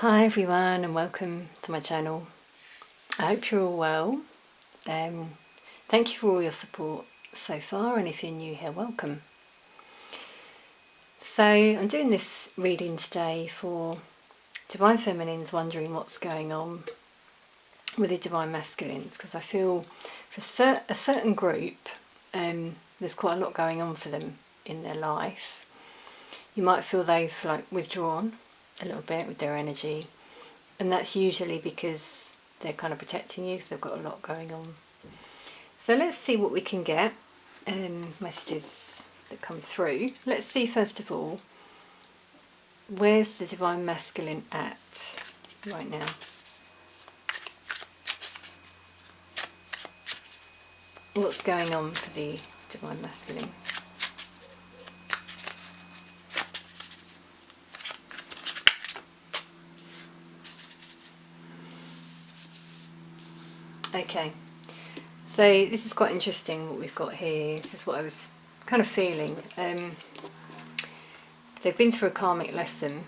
Hi everyone and welcome to my channel. I hope you're all well. Thank you for all your support so far, and if you're new here, welcome. So I'm doing this reading today for Divine Feminines wondering what's going on with the Divine Masculines, because I feel for a certain group there's quite a lot going on for them in their life. You might feel they've withdrawn a little bit with their energy, and that's usually because they're kind of protecting you because they've got a lot going on. So let's see what we can get, messages that come through. Let's see first of all, where's the Divine Masculine at right now? What's going on for the Divine Masculine? Okay, so this is quite interesting what we've got here. This is what I was kind of feeling. They've been through a karmic lesson.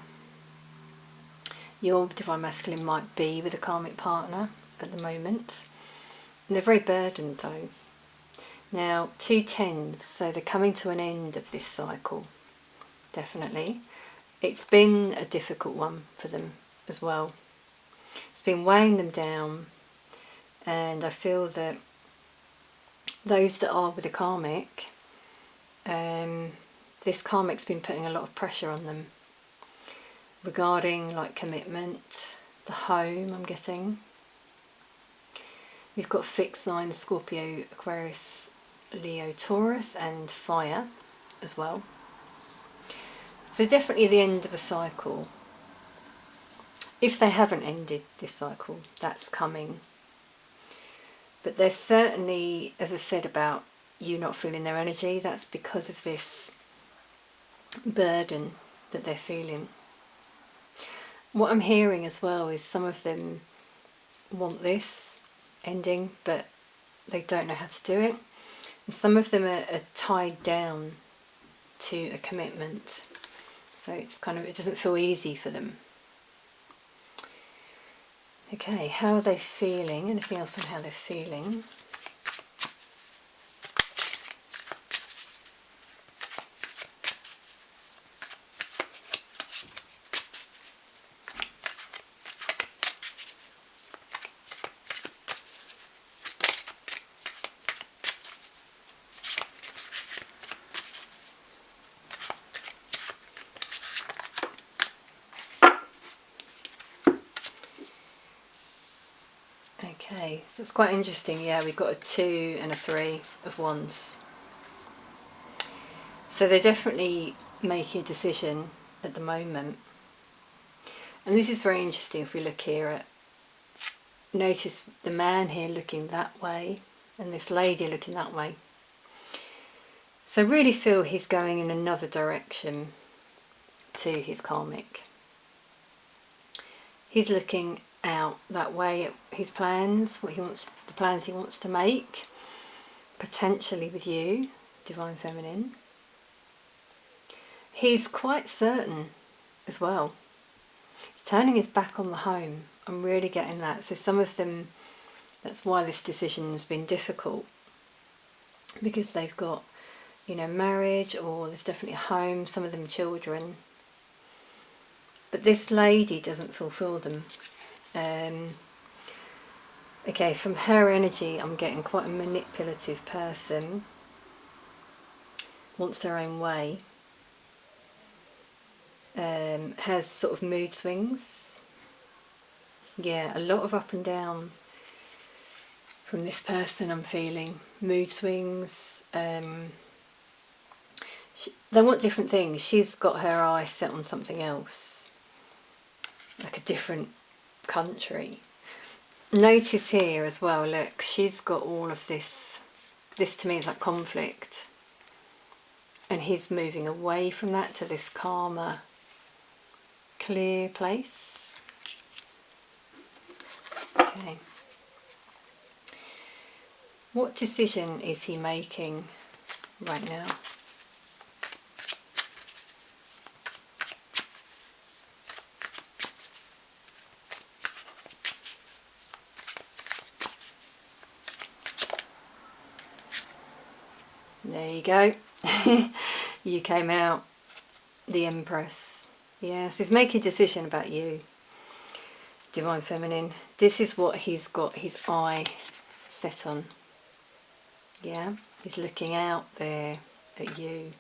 Your Divine Masculine might be with a karmic partner at the moment. And they're very burdened though. Now, 2 tens, so they're coming to an end of this cycle, definitely. It's been a difficult one for them as well. It's been weighing them down, and I feel that those that are with a karmic, this karmic's been putting a lot of pressure on them regarding commitment, the home I'm getting. We've got fixed signs: Scorpio, Aquarius, Leo, Taurus, and fire as well. So definitely the end of a cycle. If they haven't ended this cycle, that's coming. But there's certainly, as I said about you not feeling their energy, that's because of this burden that they're feeling. What I'm hearing as well is some of them want this ending, but they don't know how to do it. And some of them are tied down to a commitment, so it's it doesn't feel easy for them. Okay, how are they feeling? Anything else on how they're feeling? Okay, so it's quite interesting. Yeah, we've got a 2 and a 3 of wands. So they're definitely making a decision at the moment. And this is very interesting if we look here at, notice the man here looking that way and this lady looking that way. So really feel he's going in another direction to his karmic. He's looking out that way at his plans, the plans he wants to make, potentially with you, Divine Feminine. He's quite certain as well. He's turning his back on the home. I'm really getting that. So some of them, that's why this decision has been difficult, because they've got, marriage, or there's definitely a home, some of them children. But this lady doesn't fulfill them. Okay, from her energy I'm getting quite a manipulative person, wants their own way, has sort of mood swings. Yeah, a lot of up and down from this person I'm feeling. Mood swings. They want different things. She's got her eye set on something else, like a different country. Notice here as well, look, she's got all of this. This to me is like conflict. And he's moving away from that to this calmer, clear place. Okay. What decision is he making right now? There you go. You came out, the Empress. Yes, he's making a decision about you, Divine Feminine. This is what he's got his eye set on. Yeah, he's looking out there at you.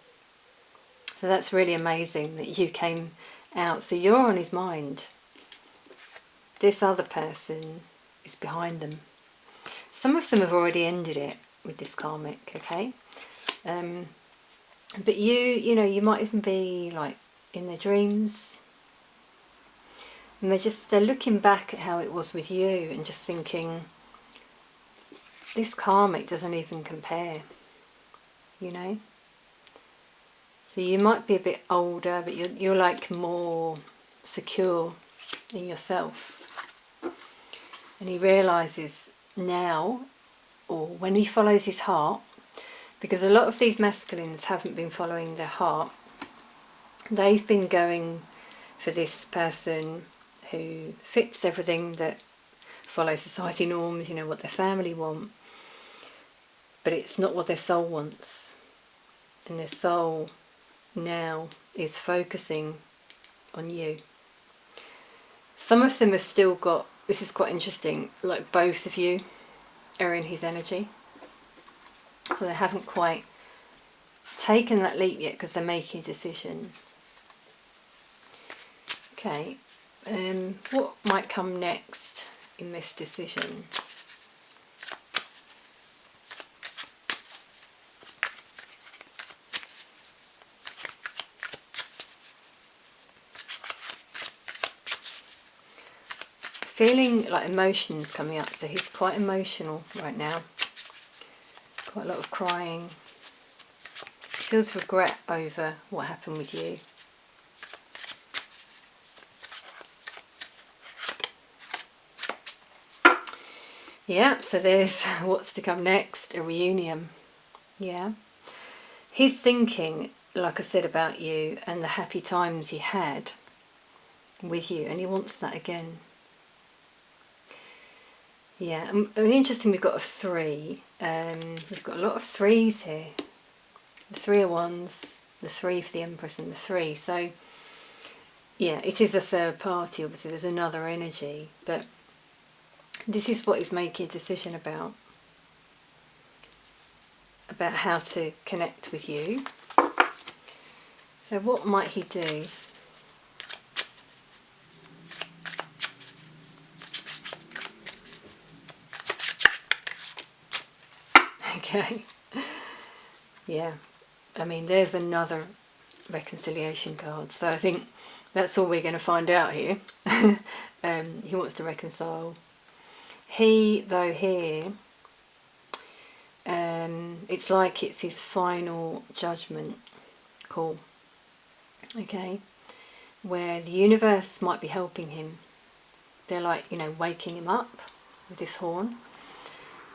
So that's really amazing that you came out. So you're on his mind. This other person is behind them. Some of them have already ended it with this karmic, okay? But you know, you might even be like in their dreams. And they're looking back at how it was with you and just thinking, this karmic doesn't even compare, you know? So you might be a bit older, but you're like more secure in yourself. And he realises now, or when he follows his heart, because a lot of these masculines haven't been following their heart. They've been going for this person who fits everything that follows society norms, you know, what their family want. But it's not what their soul wants. And their soul now is focusing on you. Some of them have still got, this is quite interesting, like both of you are in his energy. So they haven't quite taken that leap yet because they're making a decision. Okay, what might come next in this decision? Feeling like emotions coming up, so he's quite emotional right now. Quite a lot of crying. Feels regret over what happened with you. Yeah, so there's what's to come next, a reunion. Yeah. He's thinking, like I said, about you and the happy times he had with you, and he wants that again. Yeah, and interesting, we've got a 3. We've got a lot of 3s here. The 3 of Wands, the 3 for the Empress, and the 3. So, yeah, it is a third party, obviously. There's another energy, but this is what he's making a decision about how to connect with you. So what might he do? Okay. Yeah. I mean, there's another reconciliation card. So I think that's all we're going to find out here. He wants to reconcile. He, though, here, it's like it's his final judgment call. Okay. Where the universe might be helping him. They're like, you know, waking him up with this horn.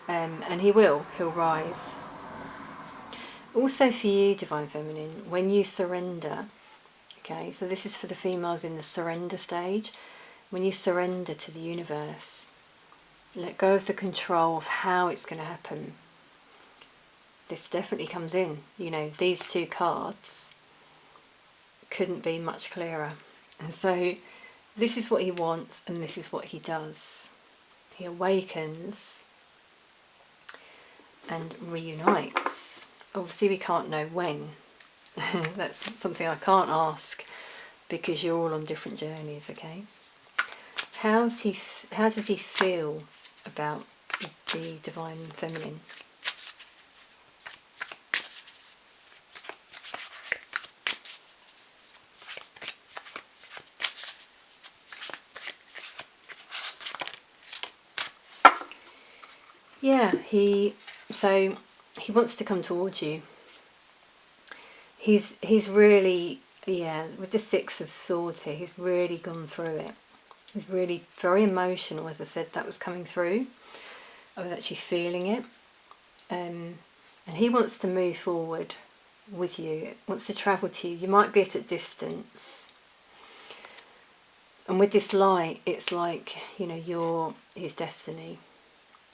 And he'll rise. Also for you, Divine Feminine, when you surrender, okay, so this is for the females in the surrender stage, when you surrender to the universe, let go of the control of how it's going to happen. This definitely comes in, you know, these 2 cards couldn't be much clearer. And so this is what he wants and this is what he does. He awakens and reunites. Obviously we can't know when. That's something I can't ask because you're all on different journeys, okay? How does he feel about the Divine Feminine? Yeah, he wants to come towards you. He's really, yeah, with the 6 of Swords here, he's really gone through it. He's really very emotional, as I said, that was coming through. I was actually feeling it. And he wants to move forward with you, wants to travel to you. You might be at a distance. And with this light, it's like, you know, you're his destiny.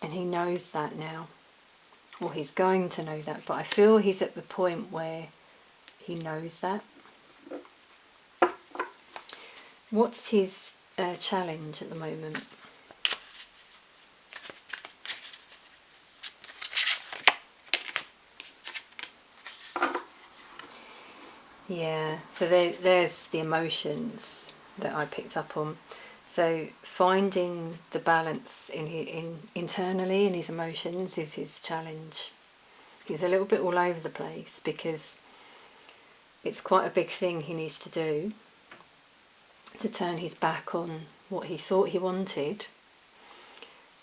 And he knows that now. or he's going to know that, but I feel he's at the point where he knows that. What's his challenge at the moment? Yeah, so there's the emotions that I picked up on. So finding the balance internally in his emotions is his challenge. He's a little bit all over the place because it's quite a big thing he needs to do to turn his back on what he thought he wanted,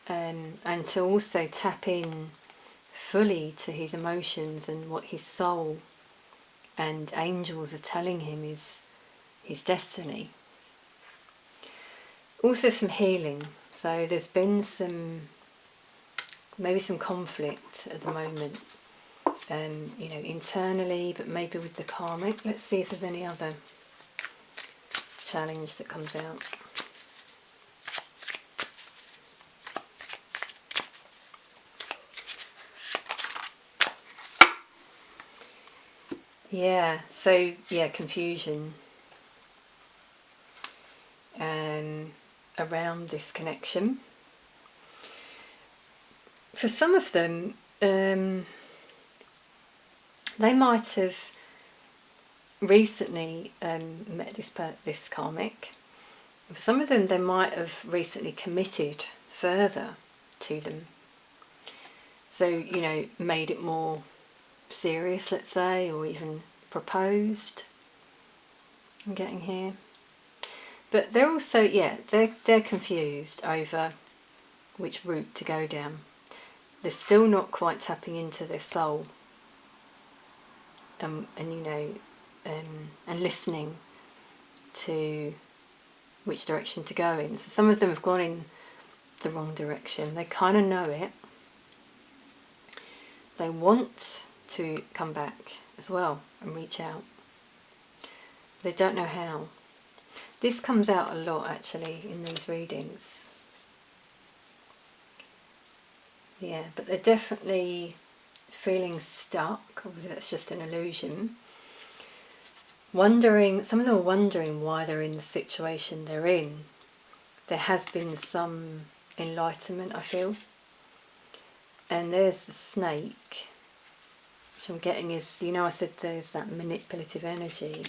and to also tap in fully to his emotions and what his soul and angels are telling him is his destiny. Also some healing. So there's been maybe some conflict at the moment, internally, but maybe with the karmic. Let's see if there's any other challenge that comes out. Yeah, so confusion around this connection. For some of them, they might have recently met this karmic. For some of them, they might have recently committed further to them. So, made it more serious, let's say, or even proposed. I'm getting here. But they're also, they're confused over which route to go down. They're still not quite tapping into their soul, and listening to which direction to go in. So some of them have gone in the wrong direction. They kind of know it. They want to come back as well and reach out. They don't know how. This comes out a lot actually in these readings. Yeah, but they're definitely feeling stuck. Obviously that's just an illusion. Some of them are wondering why they're in the situation they're in. There has been some enlightenment, I feel. And there's the snake, which I'm getting is, I said there's that manipulative energy.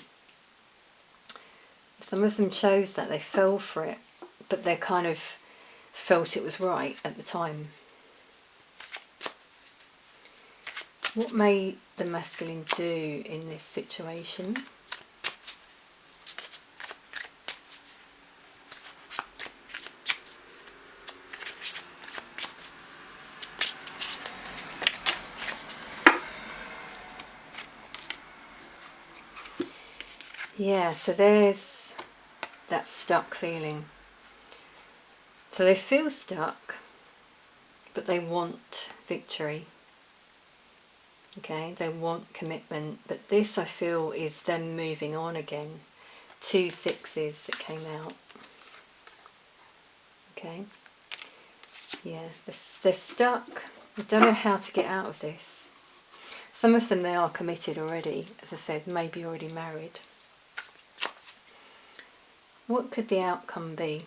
Some of them chose that, they fell for it, but they kind of felt it was right at the time. What may the masculine do in this situation? Yeah, so there's that stuck feeling. So they feel stuck, but they want victory. Okay, they want commitment, but this I feel is them moving on again. 2 6s that came out. Okay, yeah, they're stuck. They don't know how to get out of this. Some of them, they are committed already, as I said, maybe already married. What could the outcome be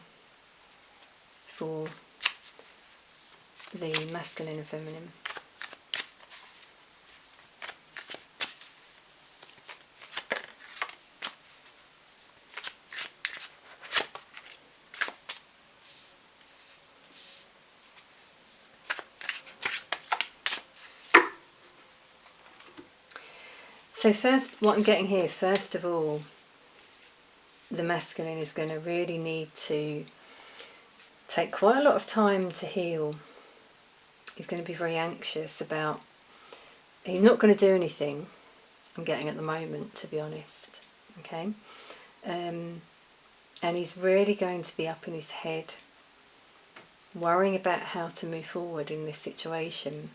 for the masculine and feminine? So first, what I'm getting here, first of all, the masculine is going to really need to take quite a lot of time to heal. He's going to be very anxious about, he's not going to do anything, I'm getting at the moment, to be honest. Okay, and he's really going to be up in his head, worrying about how to move forward in this situation.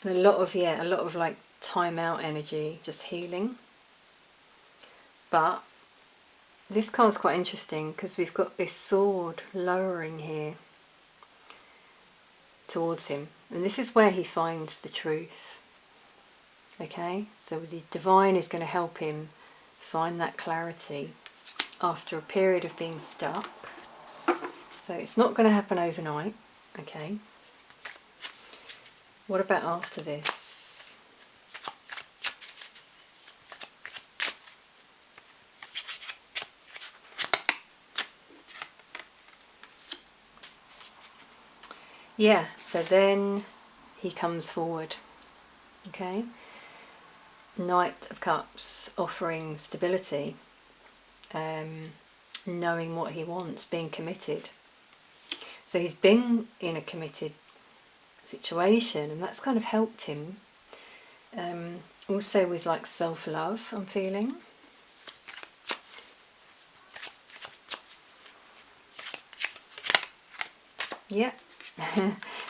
And a lot of like time out energy, just healing. But this card's quite interesting because we've got this sword lowering here. towards him. And this is where he finds the truth. Okay, so the divine is going to help him find that clarity after a period of being stuck. So it's not going to happen overnight. Okay. What about after this? Yeah, so then he comes forward. Okay. Knight of Cups, offering stability, knowing what he wants, being committed. So he's been in a committed situation, and that's kind of helped him. Also with like self-love, I'm feeling. Yeah.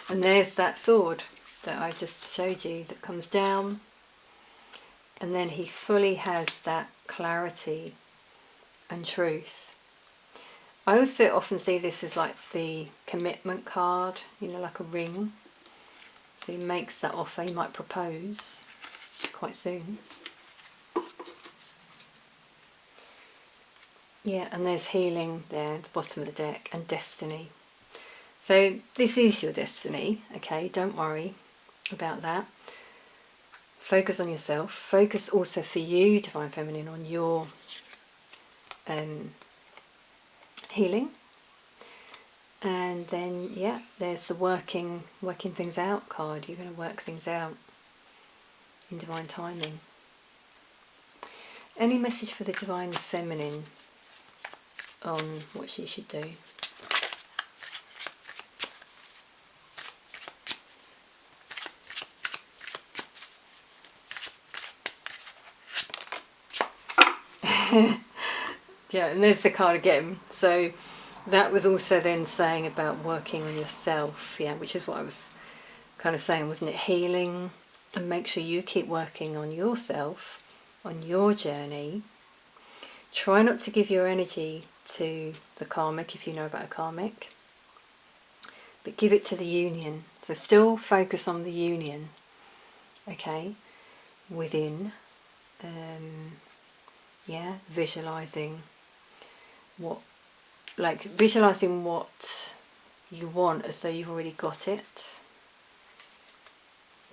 And there's that sword that I just showed you that comes down, and then he fully has that clarity and truth. I also often see this as like the commitment card, you know, like a ring. So he makes that offer, he might propose quite soon. Yeah, and there's healing there at the bottom of the deck, and destiny. So this is your destiny, okay, don't worry about that. Focus on yourself. Focus also for you, Divine Feminine, on your healing. And then, yeah, there's the working things out card. You're going to work things out in divine timing. Any message for the Divine Feminine on what she should do? Yeah, and there's the card again. So that was also then saying about working on yourself, yeah, which is what I was kind of saying, wasn't it? Healing, and make sure you keep working on yourself, on your journey. Try not to give your energy to the karmic, if you know about a karmic, but give it to the union. So still focus on the union, okay, within. Yeah, visualizing what you want as though you've already got it.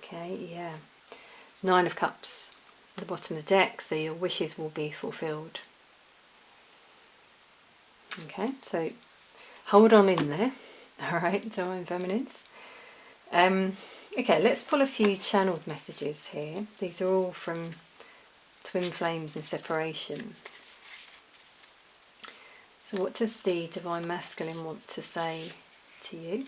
Okay, yeah. 9 of Cups at the bottom of the deck, so your wishes will be fulfilled. Okay, so hold on in there. Alright, Divine Feminines. Okay, let's pull a few channeled messages here. These are all from Twin Flames and Separation. So what does the Divine Masculine want to say to you?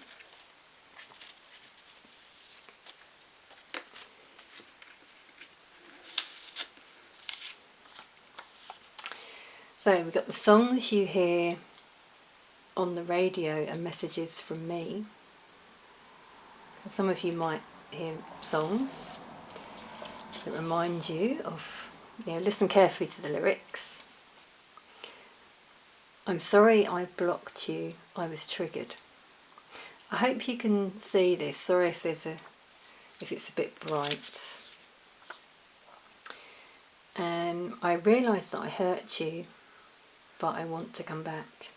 So we've got the songs you hear on the radio and messages from me. Some of you might hear songs that remind you of, listen carefully to the lyrics. I'm sorry I blocked you, I was triggered. I hope you can see this. Sorry if it's a bit bright. I realise that I hurt you, but I want to come back.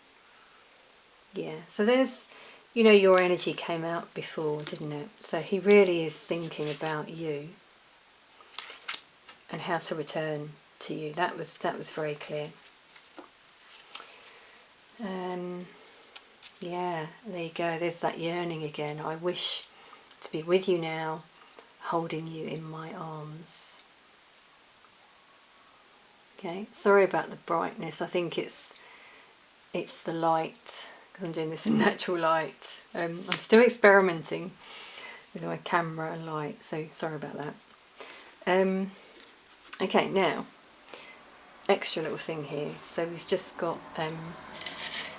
Yeah, so there's, your energy came out before, didn't it? So he really is thinking about you and how to return to you. That was very clear. Yeah, there you go. There's that yearning again. I wish to be with you now, holding you in my arms. Okay, sorry about the brightness. I think it's the light, because I'm doing this in natural light. I'm still experimenting with my camera and light, so sorry about that. Okay, now, extra little thing here. So we've just got,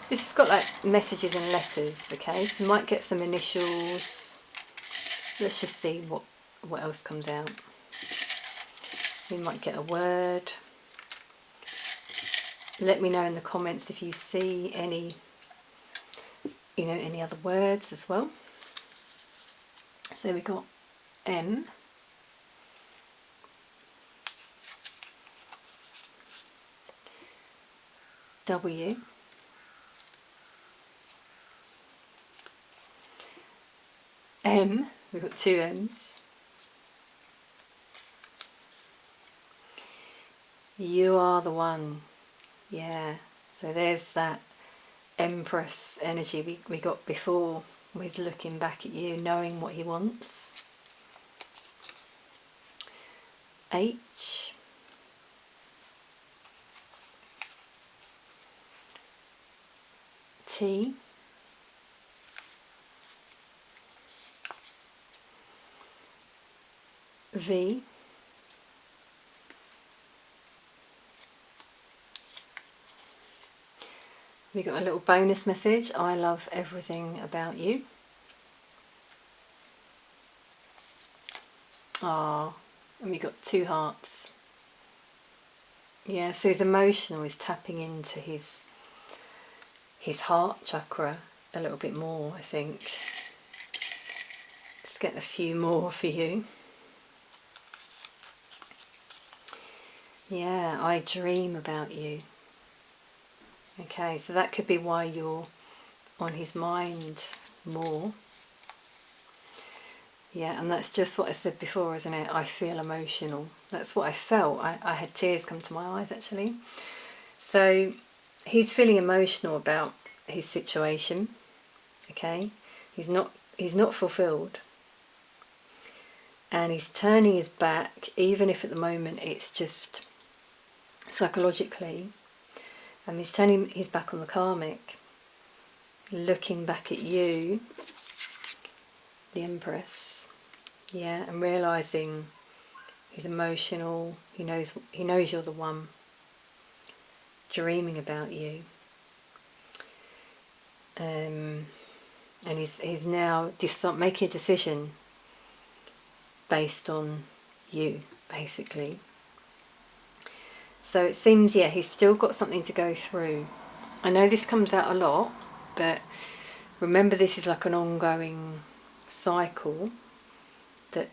this has got like messages and letters, okay? So you might get some initials. Let's just see what else comes out. We might get a word. Let me know in the comments if you see any other words as well. So we got M, W, M, we've got two M's, you are the one. Yeah, so there's that Empress energy we got before, with looking back at you, knowing what he wants. H, T, V, we got a little bonus message, I love everything about you. Ah, and we got two hearts. Yeah, so he's emotional, he's tapping into his heart chakra a little bit more, I think. Let's get a few more for you. Yeah, I dream about you. Okay, so that could be why you're on his mind more. Yeah, and that's just what I said before, isn't it? I feel emotional. That's what I felt. I had tears come to my eyes, actually. So he's feeling emotional about his situation. Okay, he's not fulfilled, and he's turning his back, even if at the moment it's just psychologically, and he's turning his back on the karmic, looking back at you, the Empress. Yeah, and realizing he's emotional. He knows you're the one, dreaming about you. And he's now making a decision based on you, basically. So it seems, yeah, he's still got something to go through. I know this comes out a lot, but remember, this is like an ongoing cycle that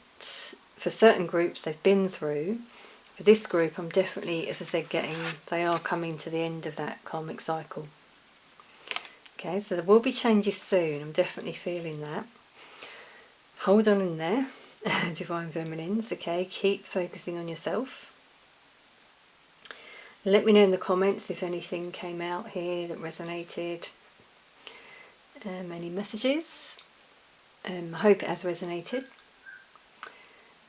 for certain groups they've been through. For this group, I'm definitely, as I said, they are coming to the end of that karmic cycle. Okay, so there will be changes soon. I'm definitely feeling that. Hold on in there, Divine Feminines, okay? Keep focusing on yourself. Let me know in the comments if anything came out here that resonated. Any messages. I hope it has resonated.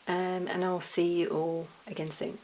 And I'll see you all again soon.